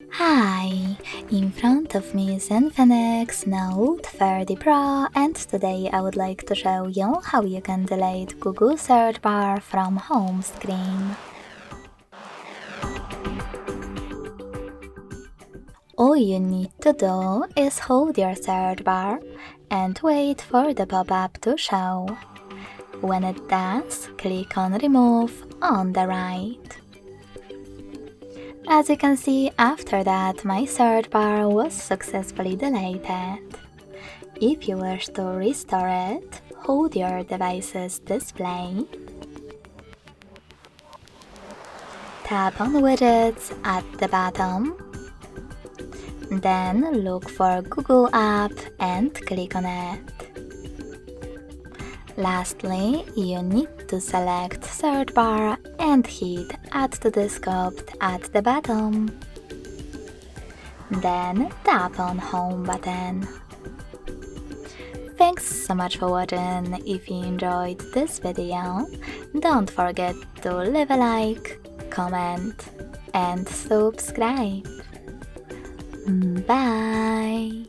Hi, in front of me is Infinix Note 30 Pro, and today I would like to show you how you can delete Google search bar from home screen. All you need to do is hold your search bar and wait for the pop-up to show. When it does, click on Remove on the right. As you can see, after that my search bar was successfully deleted. If you wish to restore it, hold your device's display. Tap on Widgets at the bottom. Then look for Google app and click on it. Lastly, you need to select search bar and hit Add to the scope at the bottom. Then tap on Home button. Thanks so much for watching. If you enjoyed this video, don't forget to leave a like, comment and subscribe. Bye!